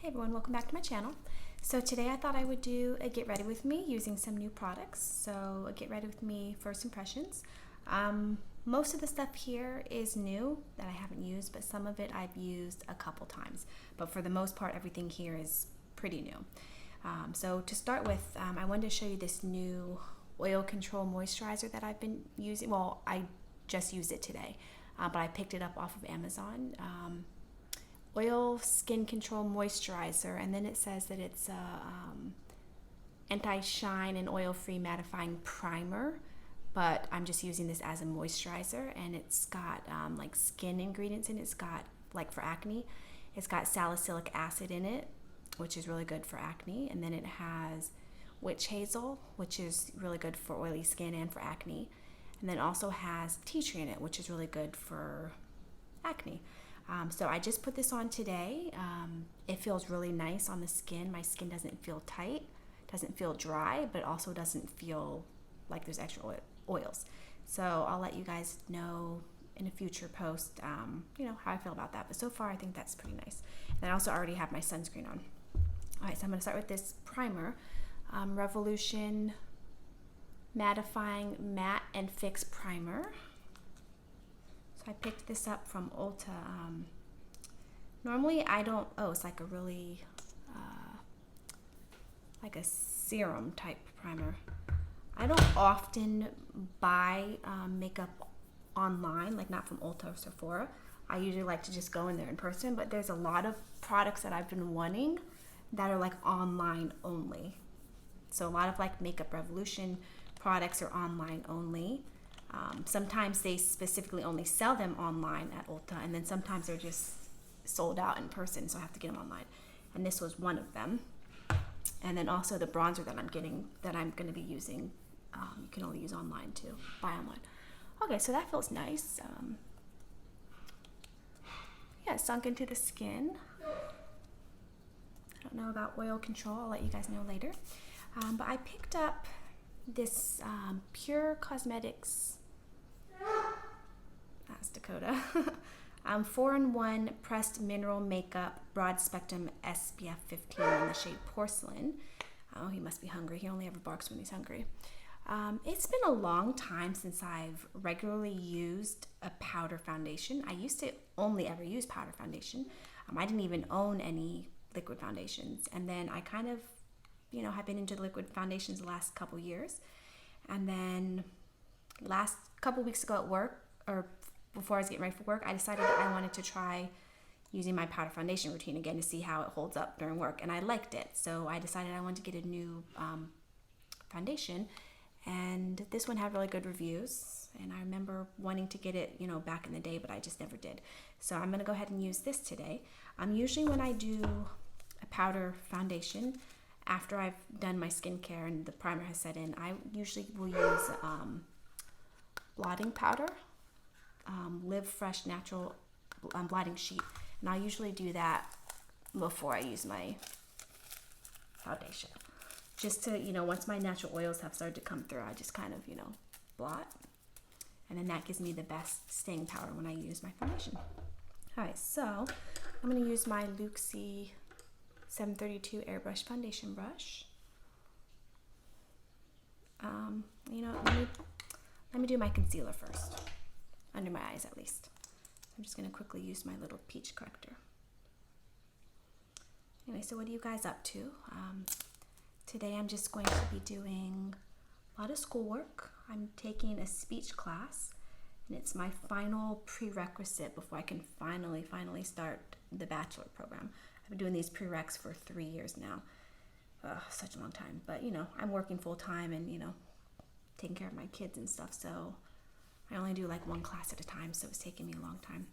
everyone, welcome back to my channel. So today I thought I would do a get ready with me using some new products. So a get ready with me first impressions. Most of the stuff here is new that I haven't used, but some of it I've used a couple times. But for the most part, everything here is pretty new. So to start with, I wanted to show you this new oil control moisturizer that I've been using. Well, I just used it today, but I picked it up off of Amazon. Oil skin control moisturizer, and then it says that it's a anti-shine and oil-free mattifying primer, but I'm just using this as a moisturizer, and it's got like skin ingredients in it. It's got, like for acne, it's got salicylic acid in it, which is really good for acne, and then it has witch hazel, which is really good for oily skin and for acne, and then also has tea tree in it, which is really good for acne. So I just put this on today. It feels really nice on the skin. My skin doesn't feel tight, doesn't feel dry, but also doesn't feel like there's extra oils. So I'll let you guys know in a future post, how I feel about that. But so far, I think that's pretty nice. And I also already have my sunscreen on. All right, so I'm gonna start with this primer, Revolution Mattifying Matte and Fix Primer. So I picked this up from Ulta. Normally I don't, it's like a really, like a serum type primer. I don't often buy makeup online, like not from Ulta or Sephora. I usually like to just go in there in person, but there's a lot of products that I've been wanting that are like online only. So a lot of like Makeup Revolution products are online only. Sometimes they specifically only sell them online at Ulta, and then sometimes they're just sold out in person, so I have to get them online. And this was one of them. And then also the bronzer that I'm getting, that I'm going to be using, you can only use online too, buy online. Okay, so that feels nice. Yeah, it sunk into the skin. I don't know about oil control, I'll let you guys know later. But I picked up this Pure Cosmetics, that's Dakota, 4-in-1 pressed mineral makeup broad spectrum SPF 15 in the shade Porcelain. Oh, he must be hungry. He only ever barks when he's hungry. It's been a long time since I've regularly used a powder foundation. I used to only ever use powder foundation. I didn't even own any liquid foundations, and then I kind of have been into the liquid foundations the last couple years. And then last couple weeks ago at work, or before I was getting ready for work, I decided that I wanted to try using my powder foundation routine again to see how it holds up during work, and I liked it. So I decided I wanted to get a new foundation, and this one had really good reviews, and I remember wanting to get it back in the day, but I just never did. So I'm going to go ahead and use this today. Usually when I do a powder foundation, after I've done my skincare and the primer has set in, I usually will use blotting powder, Live Fresh Natural blotting sheet, and I'll usually do that before I use my foundation. Just to, once my natural oils have started to come through, I just kind of, blot, and then that gives me the best staying power when I use my foundation. All right, so I'm going to use my Luxie 732 airbrush foundation brush. Let me do my concealer first, under my eyes at least. I'm just going to quickly use my little peach corrector. Anyway, so what are you guys up to? Today I'm just going to be doing a lot of schoolwork. I'm taking a speech class, and it's my final prerequisite before I can finally start the bachelor program. I've been doing these prereqs for 3 years now. Such a long time. But, I'm working full time and, taking care of my kids and stuff. So I only do like one class at a time. So it's taking me a long time.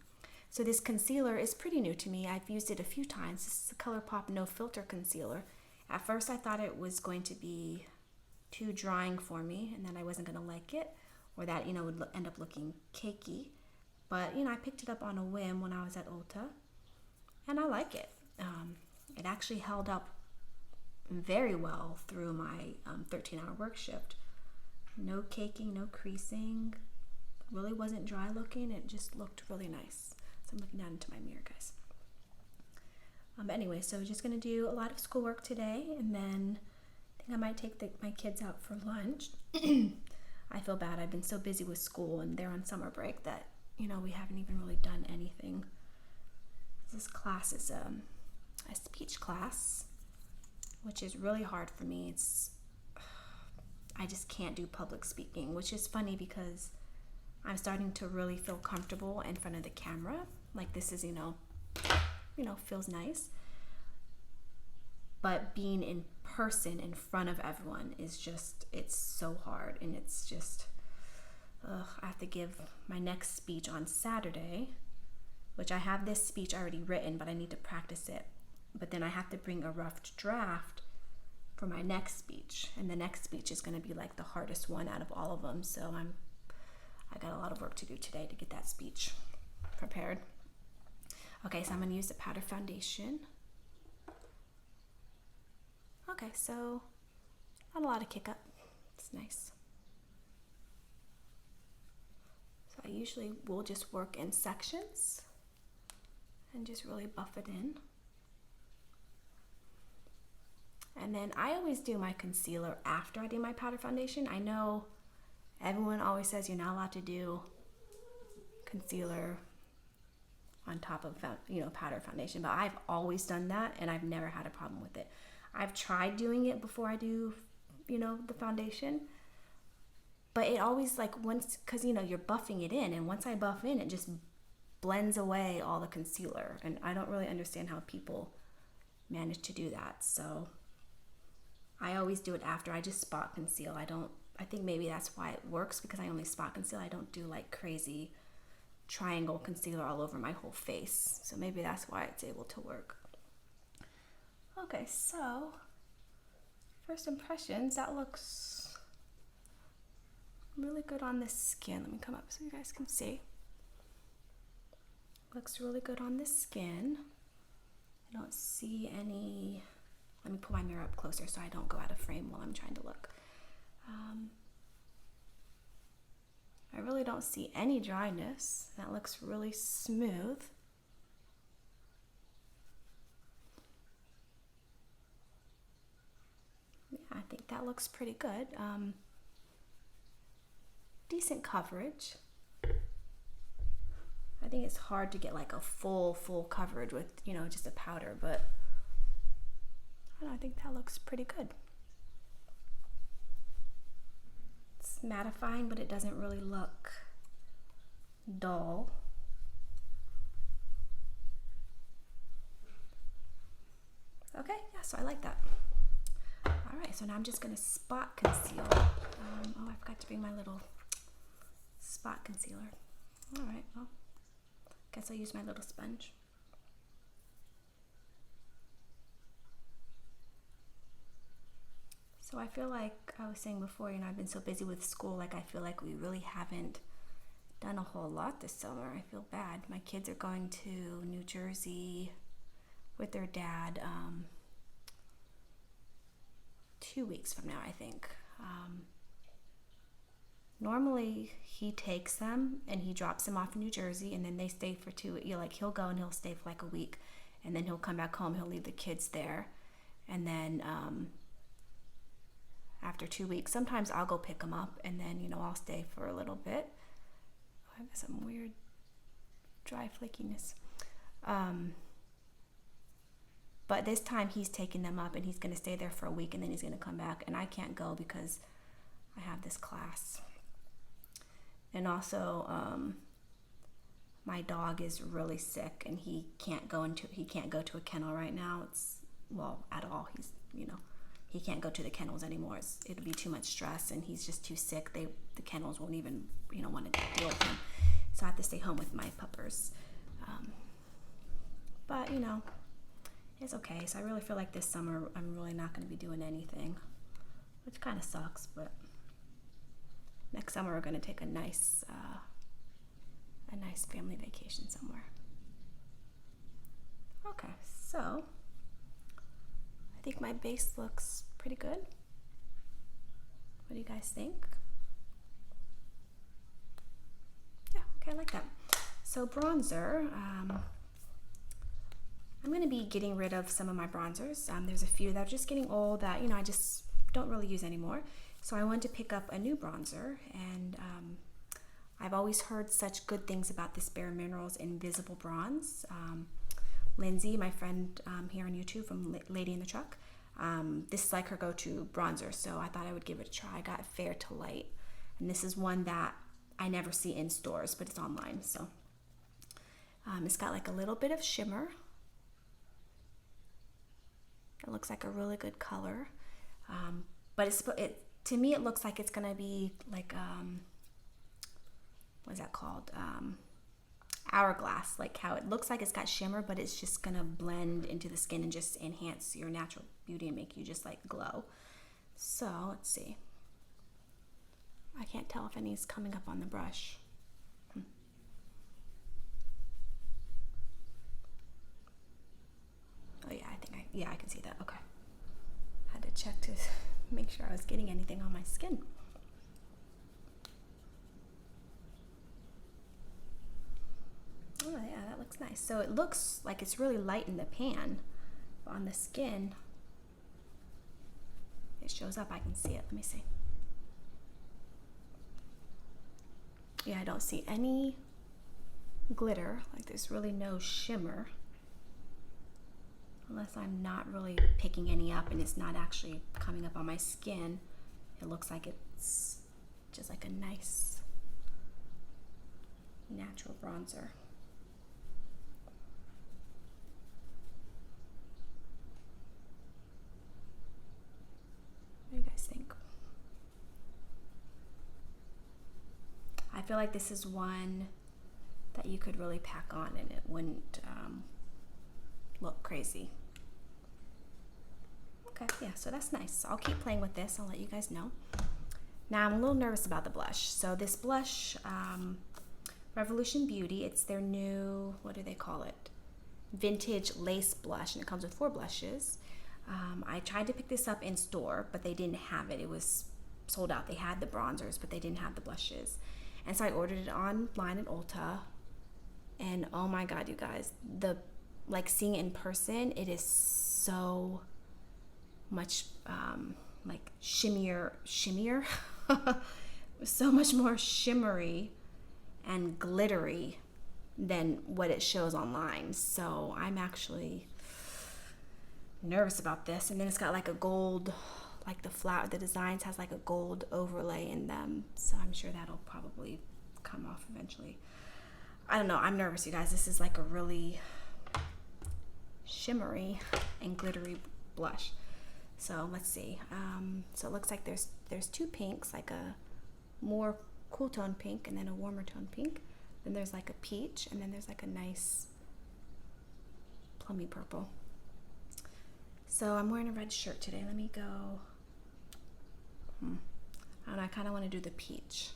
So this concealer is pretty new to me. I've used it a few times. This is the ColourPop No Filter Concealer. At first I thought it was going to be too drying for me, and then I wasn't going to like it, or that, would end up looking cakey. But, I picked it up on a whim when I was at Ulta, and I like it. It actually held up very well through my 13-hour work shift. No caking, no creasing. Really wasn't dry looking. It just looked really nice. So I'm looking down into my mirror, guys. Anyway, so just gonna do a lot of schoolwork today, and then I think I might take my kids out for lunch. I feel bad. I've been so busy with school, and they're on summer break that, you know, we haven't even really done anything. This class is a speech class, which is really hard for me. I just can't do public speaking, which is funny because I'm starting to really feel comfortable in front of the camera. Like this is, you know, feels nice. But being in person in front of everyone is just, it's so hard. And it's just, I have to give my next speech on Saturday, which I have this speech already written, but I need to practice it. But then I have to bring a rough draft for my next speech. And the next speech is going to be like the hardest one out of all of them. So I got a lot of work to do today to get that speech prepared. Okay, so I'm going to use the powder foundation. Okay, so not a lot of kick up. It's nice. So I usually will just work in sections and just really buff it in. And then I always do my concealer after I do my powder foundation. I know everyone always says you're not allowed to do concealer on top of, you know, powder foundation, but I've always done that and I've never had a problem with it. I've tried doing it before I do, you know, the foundation, but it always like once, cause you know, you're buffing it in, and once I buff in, it just blends away all the concealer, and I don't really understand how people manage to do that. So I always do it after. I just spot conceal. I think maybe that's why it works, because I only spot conceal. I don't do like crazy triangle concealer all over my whole face. So maybe that's why it's able to work. Okay, so first impressions, that looks really good on the skin. Let me come up so you guys can see. Looks really good on the skin. I don't see any, let me pull my mirror up closer so I don't go out of frame while I'm trying to look. I really don't see any dryness. That looks really smooth. Yeah, I think that looks pretty good. Decent coverage. I think it's hard to get like a full coverage with, you know, just a powder, but I don't know, I think that looks pretty good. It's mattifying, but it doesn't really look dull. Okay, yeah, so I like that. All right, so now I'm just gonna spot conceal. Oh, I forgot to bring my little spot concealer. All right, well, guess I'll use my little sponge. So I feel like I was saying before, you know, I've been so busy with school, like I feel like we really haven't done a whole lot this summer. I feel bad. My kids are going to New Jersey with their dad 2 weeks from now, I think. Normally he takes them and he drops them off in New Jersey, and then they stay for he'll go and he'll stay for like a week, and then he'll come back home. He'll leave the kids there, and then after 2 weeks, sometimes I'll go pick them up, and then, you know, I'll stay for a little bit. I have some weird dry flakiness. But this time he's taking them up and he's going to stay there for a week, and then he's going to come back, and I can't go because I have this class. And also my dog is really sick, and he can't go to a kennel right now. At all. He's, you know, he can't go to the kennels anymore. It'll be too much stress, and he's just too sick. The kennels won't even, you know, want to deal with him. So I have to stay home with my puppers. But, you know, it's okay. So I really feel like this summer I'm really not going to be doing anything, which kind of sucks, but next summer we're going to take a nice family vacation somewhere. Okay, so I think my base looks pretty good. What do you guys think? Yeah, okay, I like that. So bronzer, I'm going to be getting rid of some of my bronzers. There's a few that are just getting old that, you know, I just don't really use anymore. So I wanted to pick up a new bronzer, and I've always heard such good things about this Bare Minerals Invisible Bronze. Lindsay, my friend here on YouTube from Lady in the Truck, this is like her go-to bronzer, so I thought I would give it a try. I got Fair to Light, and this is one that I never see in stores, but it's online. So it's got like a little bit of shimmer. It looks like a really good color, but to me it looks like it's gonna be like what is that called? Hourglass, like how it looks like it's got shimmer, but it's just gonna blend into the skin and just enhance your natural beauty and make you just like glow. So let's see. I can't tell if any's coming up on the brush. Oh yeah, I can see that. Okay. Had to check to make sure I was getting anything on my skin. Oh yeah, that looks nice. So it looks like it's really light in the pan, but on the skin, it shows up. I can see it. Let me see. Yeah, I don't see any glitter. Like there's really no shimmer. Unless I'm not really picking any up and it's not actually coming up on my skin. It looks like it's just like a nice natural bronzer. What do you guys think? I feel like this is one that you could really pack on and it wouldn't look crazy. Okay, yeah, so that's nice. I'll keep playing with this. I'll let you guys know. Now I'm a little nervous about the blush. So this blush, Revolution Beauty, it's their new, what do they call it? Vintage lace blush, and it comes with 4 blushes. I tried to pick this up in store, but they didn't have it. It was sold out. They had the bronzers, but they didn't have the blushes. And so I ordered it online at Ulta. And oh my God, you guys, like seeing it in person, it is so much like shimmier, so much more shimmery and glittery than what it shows online. So I'm actually nervous about this. And then it's got like a gold, like the designs has like a gold overlay in them. So I'm sure that'll probably come off eventually. I don't know, I'm nervous, you guys. This is like a really shimmery and glittery blush. So let's see. So it looks like there's 2 pinks, like a more cool tone pink and then a warmer tone pink. Then there's like a peach, and then there's like a nice plummy purple. So I'm wearing a red shirt today. Let me go. And I kind of want to do the peach.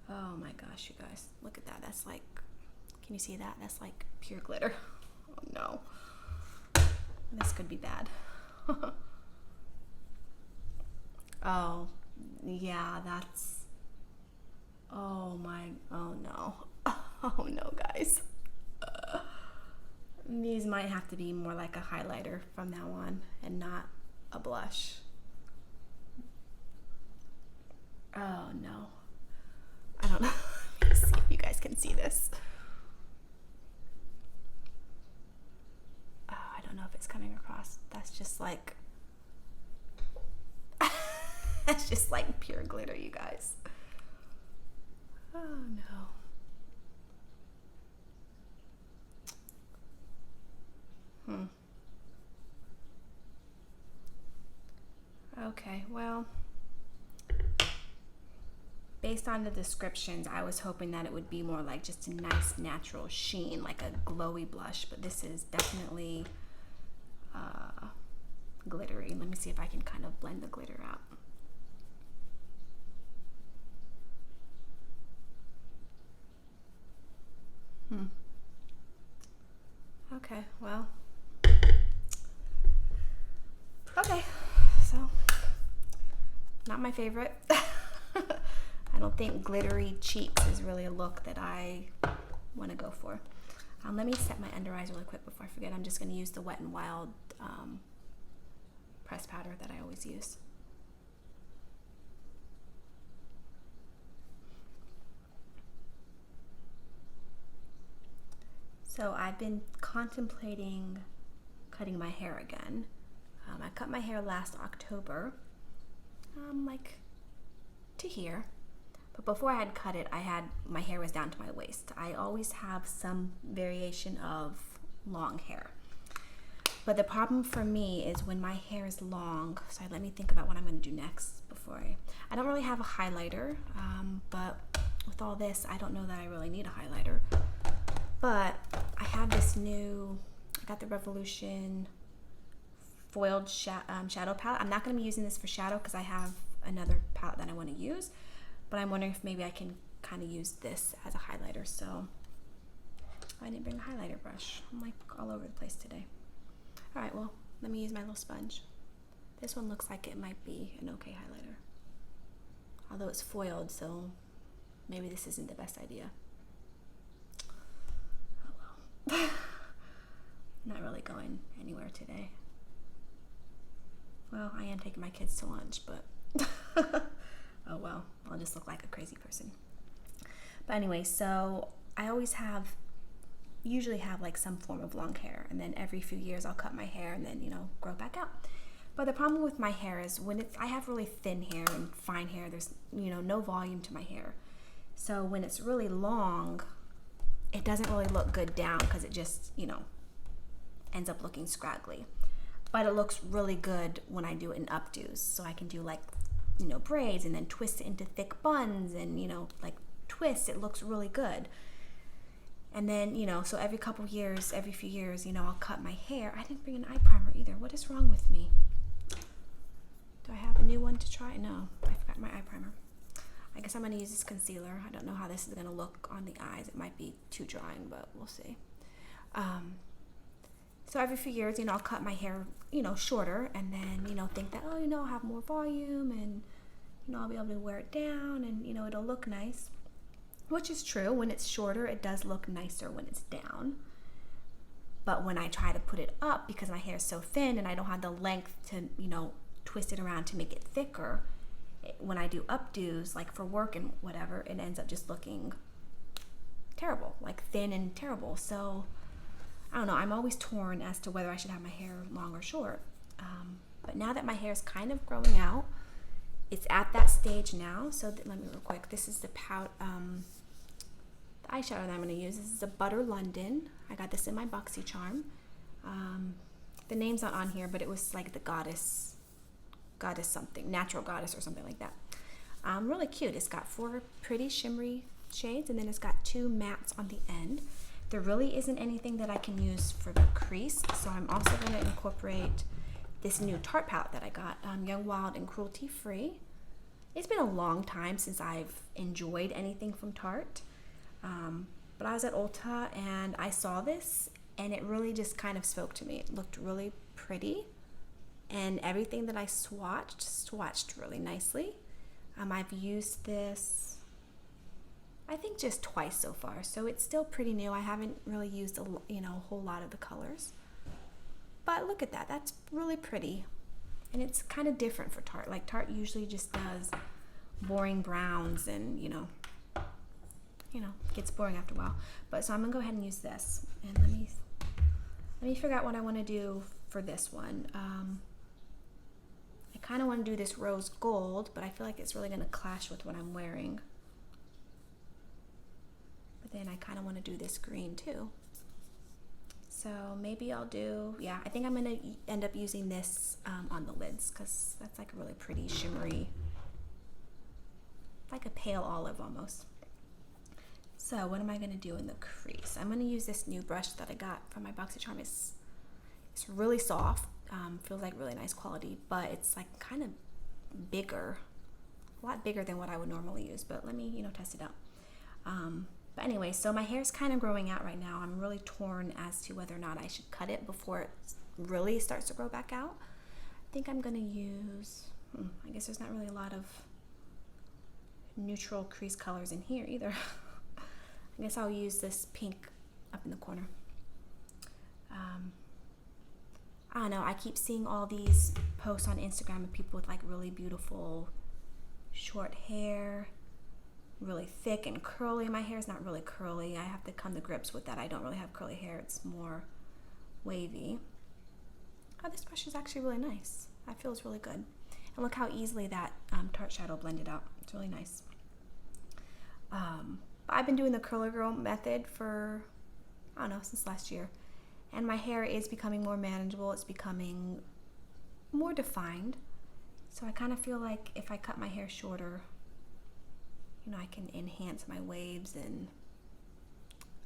Oh my gosh, you guys, look at that. That's like, can you see that? That's like pure glitter. Oh no, this could be bad. Oh yeah, that's, oh no. Oh no, guys. These might have to be more like a highlighter from now on and not a blush. Oh no. I don't know. Let me see if you guys can see this. Oh, I don't know if it's coming across. That's just like that's just like pure glitter, you guys. Oh no. Okay, well, based on the descriptions, I was hoping that it would be more like just a nice natural sheen, like a glowy blush, but this is definitely glittery. Let me see if I can kind of blend the glitter out. Okay, well, okay, so not my favorite. I don't think glittery cheeks is really a look that I want to go for. Let me set my under eyes really quick before I forget. I'm just going to use the Wet n Wild pressed powder that I always use. So I've been contemplating cutting my hair again. I cut my hair last October, like to here. But before I had cut it, my hair was down to my waist. I always have some variation of long hair. But the problem for me is when my hair is long, so let me think about what I'm going to do next before I don't really have a highlighter, but with all this, I don't know that I really need a highlighter. But I have this new, I got the Revolution foiled shadow palette. I'm not going to be using this for shadow because I have another palette that I want to use, but I'm wondering if maybe I can kind of use this as a highlighter. So I didn't bring a highlighter brush. I'm like all over the place today. All right, well, let me use my little sponge. This one looks like it might be an okay highlighter, although it's foiled, so maybe this isn't the best idea. Oh well. Not really going anywhere today. Well, I am taking my kids to lunch, but oh well, I'll just look like a crazy person. But anyway, so I usually have like some form of long hair, and then every few years I'll cut my hair and then, grow back out. But the problem with my hair is I have really thin hair and fine hair, there's, no volume to my hair. So when it's really long, it doesn't really look good down because it just, ends up looking scraggly. But it looks really good when I do it in updos. So I can do like, braids and then twist it into thick buns and, like twist. It looks really good. And then, so every few years, I'll cut my hair. I didn't bring an eye primer either. What is wrong with me? Do I have a new one to try? No, I forgot my eye primer. I guess I'm going to use this concealer. I don't know how this is going to look on the eyes. It might be too drying, but we'll see. So every few years, I'll cut my hair, shorter, and then, think that, I'll have more volume and, I'll be able to wear it down and, it'll look nice, which is true. When it's shorter, it does look nicer when it's down. But when I try to put it up, because my hair is so thin and I don't have the length to, twist it around to make it thicker, when I do updos, like for work and whatever, it ends up just looking terrible, like thin and terrible. So I don't know, I'm always torn as to whether I should have my hair long or short. But now that my hair is kind of growing out, it's at that stage now. So let me real quick. This is the eyeshadow that I'm going to use. This is a Butter London. I got this in my BoxyCharm. The name's not on here, but it was like the goddess something, natural goddess or something like that. Really cute. It's got 4 pretty shimmery shades, and then it's got 2 mattes on the end. There really isn't anything that I can use for the crease, so I'm also going to incorporate this new Tarte palette that I got, Young, Wild, and Cruelty Free. It's been a long time since I've enjoyed anything from Tarte, but I was at Ulta and I saw this, and it really just kind of spoke to me. It looked really pretty, and everything that I swatched really nicely. I've used this, I think, just twice so far, so it's still pretty new. I haven't really used a whole lot of the colors, but look at that. That's really pretty, and it's kind of different for Tarte. Like Tarte usually just does boring browns, and gets boring after a while. But so I'm gonna go ahead and use this, and let me figure out what I want to do for this one. I kind of want to do this rose gold, but I feel like it's really gonna clash with what I'm wearing. Then I kind of want to do this green too. So maybe I'll do, I think I'm going to end up using this on the lids, because that's like a really pretty shimmery, like a pale olive almost. So what am I going to do in the crease? I'm going to use this new brush that I got from my BoxyCharm. It's really soft, feels like really nice quality, but it's like kind of bigger, a lot bigger than what I would normally use, but let me, test it out. But anyway, so my hair is kind of growing out right now. I'm really torn as to whether or not I should cut it before it really starts to grow back out. I think I'm going to use, I guess there's not really a lot of neutral crease colors in here either. I I guess I'll use this pink up in the corner. I don't know, I keep seeing all these posts on Instagram of people with like really beautiful short hair, really thick and curly. My hair is not really curly. I have to come to grips with that. I don't really have curly hair. It's more wavy. Oh, this brush is actually really nice. That feels really good. And look how easily that Tarte shadow blended out. It's really nice. I've been doing the curler girl method for, I don't know, since last year. And my hair is becoming more manageable. It's becoming more defined. So I kind of feel like if I cut my hair shorter, you know, I can enhance my waves, and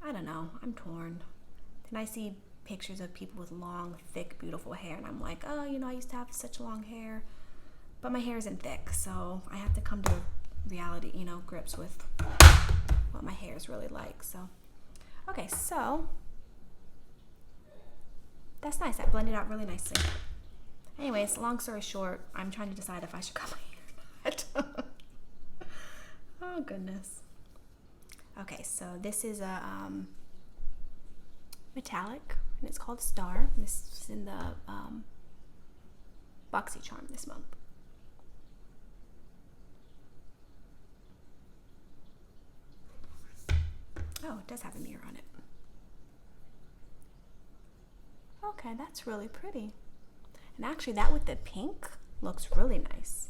I don't know, I'm torn. Then I see pictures of people with long, thick, beautiful hair, and I'm like, oh, you know, I used to have such long hair, but my hair isn't thick, so I have to come to reality, you know, grips with what my hair is really like. So, okay, so that's nice. That blended out really nicely. Anyways, long story short, I'm trying to decide if I should cut my hair or not. Oh, goodness. Okay, so this is a metallic, and it's called Star. This is in the BoxyCharm this month. Oh, it does have a mirror on it. Okay, that's really pretty. And actually, that with the pink looks really nice.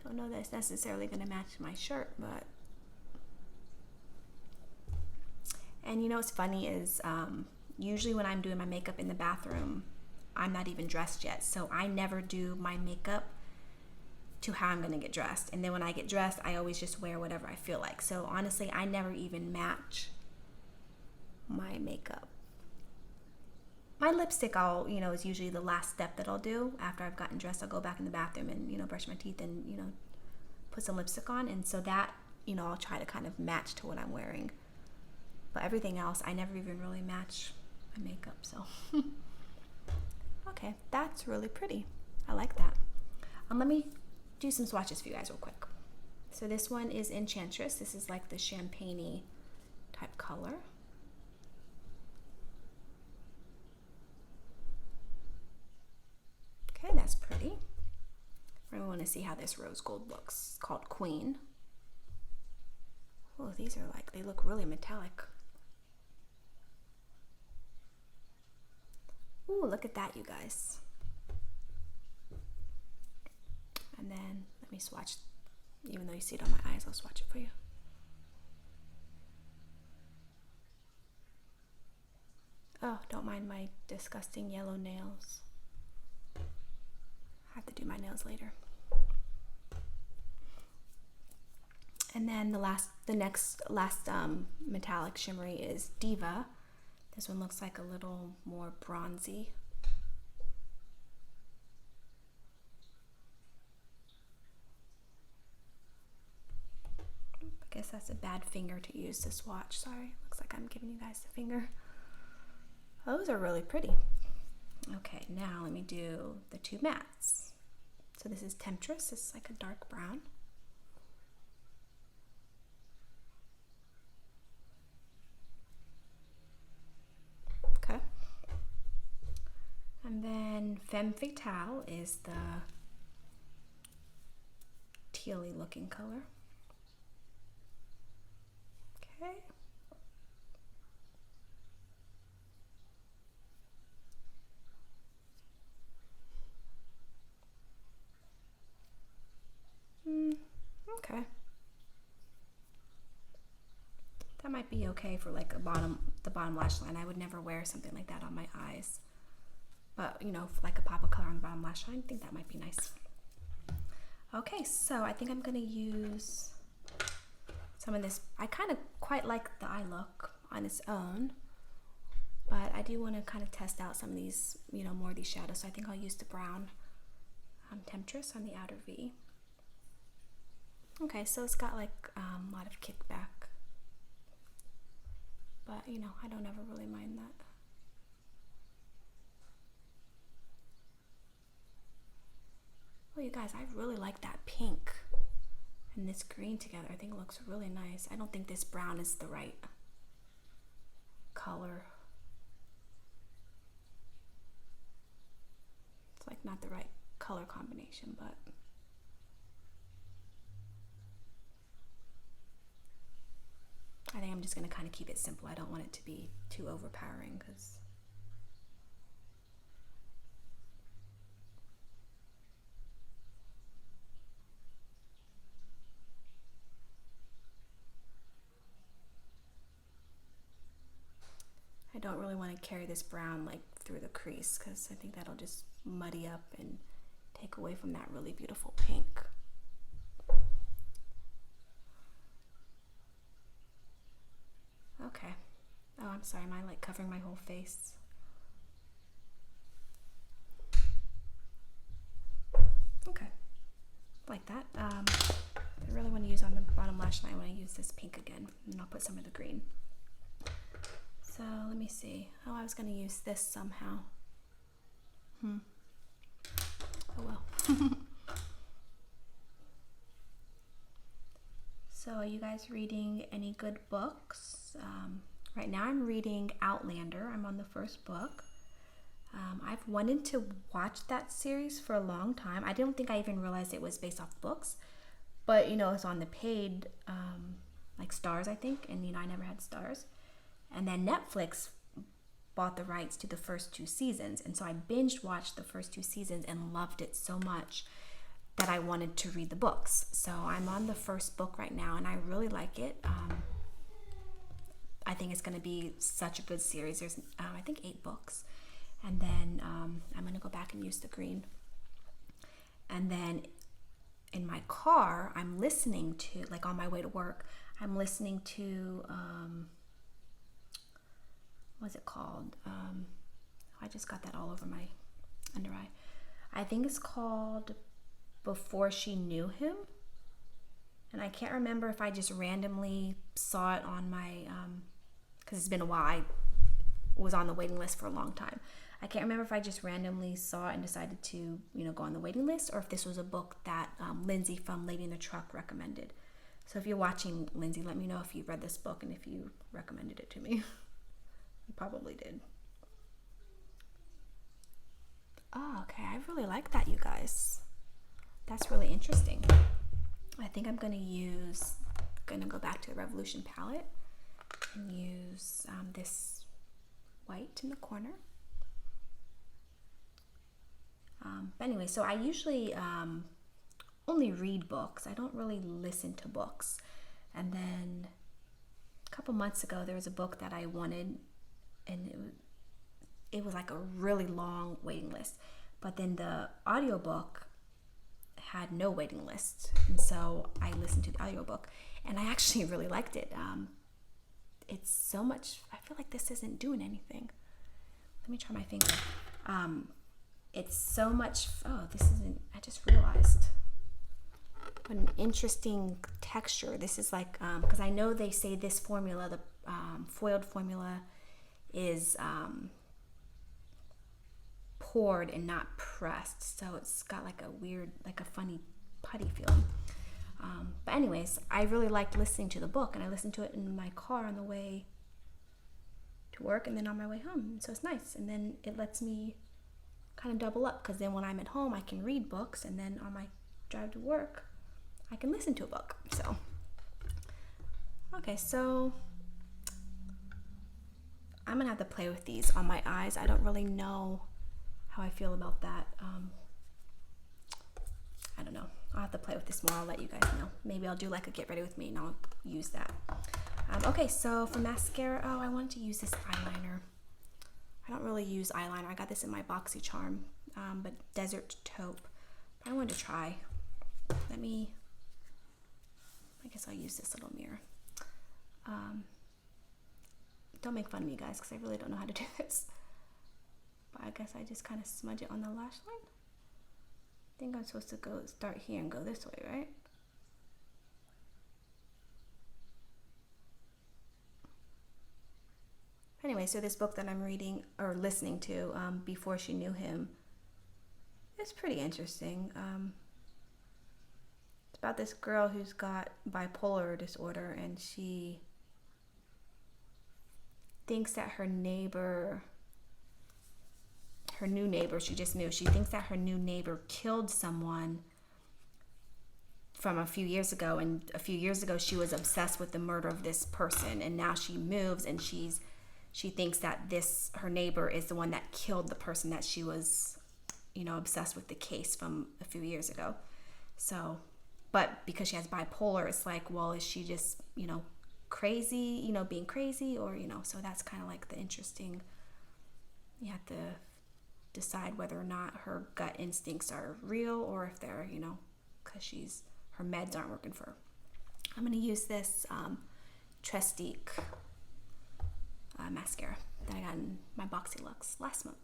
Don't know that it's necessarily going to match my shirt, but... And you know what's funny is usually when I'm doing my makeup in the bathroom, I'm not even dressed yet. So I never do my makeup to how I'm going to get dressed. And then when I get dressed, I always just wear whatever I feel like. So honestly, I never even match my makeup. My lipstick, is usually the last step that I'll do. After I've gotten dressed, I'll go back in the bathroom and, brush my teeth and, put some lipstick on. And so that, I'll try to kind of match to what I'm wearing. But everything else, I never even really match my makeup, so. Okay, that's really pretty. I like that. Let me do some swatches for you guys real quick. So this one is Enchantress. This is like the champagne-y type color. Okay, that's pretty. I want to see how this rose gold looks. It's called Queen. Oh, these are they look really metallic. Ooh, look at that, you guys. And then let me swatch, even though you see it on my eyes, I'll swatch it for you. Oh, don't mind my disgusting yellow nails. I have to do my nails later. And then the next metallic shimmery is Diva. This one looks like a little more bronzy. I guess that's a bad finger to use to swatch. Sorry, looks like I'm giving you guys the finger. Those are really pretty. Okay, now let me do the two mattes. So this is Temptress. This is like a dark brown. Okay. And then Femme Fatale is the tealy looking color. Okay. Okay. That might be okay for like the bottom lash line. I would never wear something like that on my eyes. But, for like a pop of color on the bottom lash line, I think that might be nice. Okay, so I think I'm going to use some of this. I kind of quite like the eye look on its own, but I do want to kind of test out some of these, more of these shadows. So I think I'll use the brown Temptress on the outer V. Okay, so it's got like a lot of kickback, but I don't ever really mind that. Oh, you guys, I really like that pink and this green together, I think it looks really nice. I don't think this brown is the right color. It's like not the right color combination, but I think I'm just going to kind of keep it simple. I don't want it to be too overpowering because I don't really want to carry this brown like through the crease because I think that'll just muddy up and take away from that really beautiful pink. Okay. Oh, I'm sorry. Am I like covering my whole face? Okay. Like that. I really want to use on the bottom lash line. I want to use this pink again. And I'll put some of the green. So let me see. Oh, I was going to use this somehow. Oh well. So are you guys reading any good books? Right now I'm reading Outlander. I'm on the first book. I've wanted to watch that series for a long time. I don't think I even realized it was based off books, but you know, it's on the paid like Stars, I think, and you know, I never had Stars. And then Netflix bought the rights to the first 2 seasons, and so I binge watched the first 2 seasons and loved it so much that I wanted to read the books. So I'm on the first book right now, and I really like it. I think it's going to be such a good series. There's, I think, 8 books. And then I'm going to go back and use the green. And then in my car, I'm listening to, like on my way to work, I'm listening to, what's it called? I just got that all over my under eye. I think it's called Before She Knew Him. And I can't remember if I just randomly saw it on my, because it's been a while. I was on the waiting list for a long time. I can't remember if I just randomly saw it and decided to, you know, go on the waiting list, or if this was a book that Lindsay from Lady in the Truck recommended. So if you're watching, Lindsay, let me know if you read this book and if you recommended it to me. You probably did. Oh, okay. I really like that, you guys. That's really interesting. I think I'm going to go back to the Revolution palette and use this white in the corner. But anyway, so I usually only read books. I don't really listen to books. And then a couple months ago, there was a book that I wanted, and it was like a really long waiting list. But then the audiobook had no waiting list, and so I listened to the audiobook, and I actually really liked it. It's so much, I feel like this isn't doing anything. Let me try my finger. It's so much, oh, this isn't, I just realized what an interesting texture. This is like, because I know they say this formula, the foiled formula, is poured and not pressed, so it's got like a weird, like a funny putty feeling. But anyways, I really liked listening to the book, and I listened to it in my car on the way to work and then on my way home, so it's nice. And then it lets me kind of double up, because then when I'm at home I can read books, and then on my drive to work I can listen to a book. So okay, so I'm gonna have to play with these on my eyes. I don't really know how I feel about that. I don't know. I'll have to play with this more. I'll let you guys know. Maybe I'll do like a get ready with me and I'll use that. Okay, so for mascara, oh, I wanted to use this eyeliner. I don't really use eyeliner. I got this in my BoxyCharm, but Desert Taupe. But I wanted to try. I guess I'll use this little mirror. Don't make fun of me, guys, because I really don't know how to do this. But I guess I just kind of smudge it on the lash line. I think I'm supposed to start here and go this way, right? Anyway, so this book that I'm reading or listening to, Before She Knew Him, is pretty interesting. It's about this girl who's got bipolar disorder, and she thinks that her new neighbor, she just moved, she thinks that her new neighbor killed someone from a few years ago, and a few years ago she was obsessed with the murder of this person, and now she moves and she thinks that her neighbor is the one that killed the person that she was, you know, obsessed with the case from a few years ago. So, but because she has bipolar, it's like, well, is she just, you know, crazy, you know, being crazy, or, you know, so that's kind of like the interesting, you have to decide whether or not her gut instincts are real or if they're, you know, because her meds aren't working for her. I'm going to use this Trestique mascara that I got in my boxyluxe last month.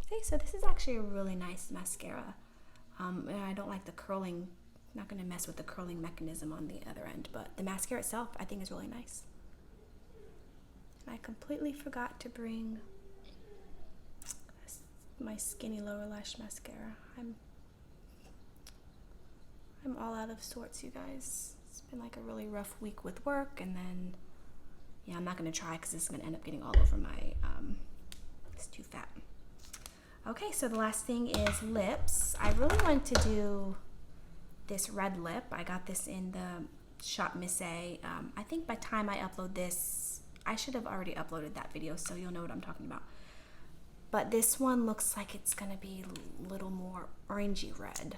Okay, so this is actually a really nice mascara. And I don't like the curling, not going to mess with the curling mechanism on the other end, but the mascara itself I think is really nice. I completely forgot to bring my skinny lower lash mascara. I'm all out of sorts, you guys. It's been like a really rough week with work, and then, yeah, I'm not going to try because this is going to end up getting all over my, it's too fat. Okay, so the last thing is lips. I really wanted to do this red lip. I got this in the Shop Miss A. I think by the time I upload this, I should have already uploaded that video, so you'll know what I'm talking about. But this one looks like it's gonna be a little more orangey red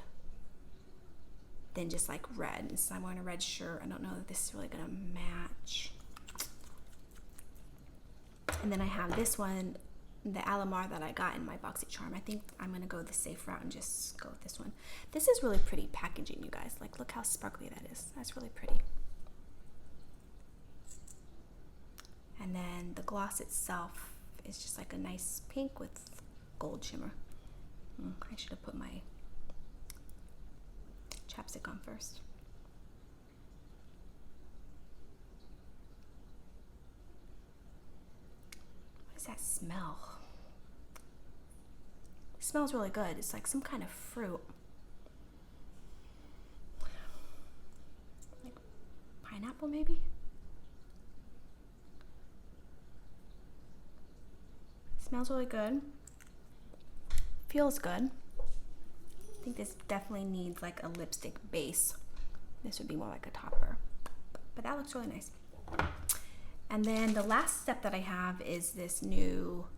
than just like red. And so I'm wearing a red shirt. I don't know if this is really gonna match. And then I have this one, the Alamar that I got in my BoxyCharm. I think I'm gonna go the safe route and just go with this one. This is really pretty packaging, you guys. Like, look how sparkly that is. That's really pretty. And then the gloss itself is just like a nice pink with gold shimmer. I should have put my chapstick on first. What does that smell? It smells really good. It's like some kind of fruit. Like pineapple, maybe? Smells really good. Feels good. I think this definitely needs like a lipstick base. This would be more like a topper. But that looks really nice. And then the last step that I have is this new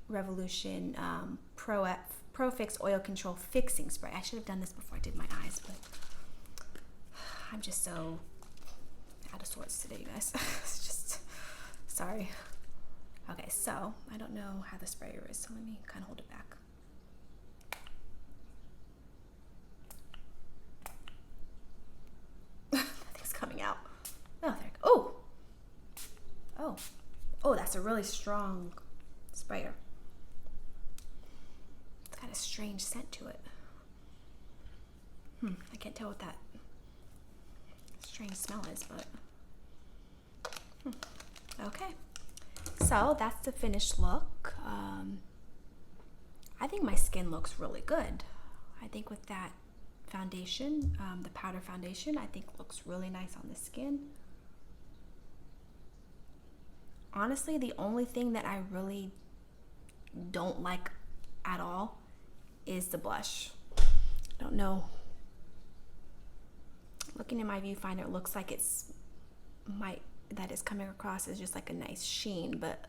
Revolution Pro Fix Oil Control Fixing Spray. I should have done this before I did my eyes, but I'm just so out of sorts today, you guys. It's just, sorry. Okay, so I don't know how the sprayer is, so let me kind of hold it back. Nothing's coming out. Oh, there. Oh, oh, oh! That's a really strong sprayer. It's got a strange scent to it. I can't tell what that strange smell is, but okay. So that's the finished look. I think my skin looks really good. I think with that foundation, the powder foundation, I think looks really nice on the skin. Honestly, the only thing that I really don't like at all is the blush. I don't know. Looking in my viewfinder, it looks like that is coming across as just like a nice sheen, but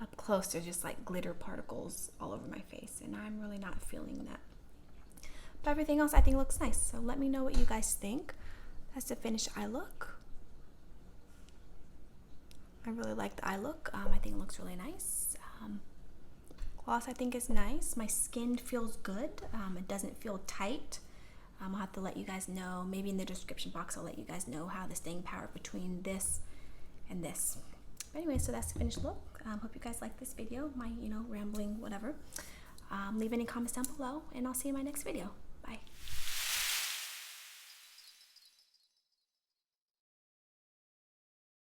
up close there's just like glitter particles all over my face, and I'm really not feeling that. But everything else I think looks nice, so let me know what you guys think. That's the finished eye look. I really like the eye look. I think it looks really nice. Gloss I think is nice. My skin feels good. It doesn't feel tight. I'll have to let you guys know, maybe in the description box I'll let you guys know how the staying power between this and this. But anyway, so that's the finished look. Hope you guys like this video, my, rambling, whatever. Leave any comments down below, and I'll see you in my next video. Bye.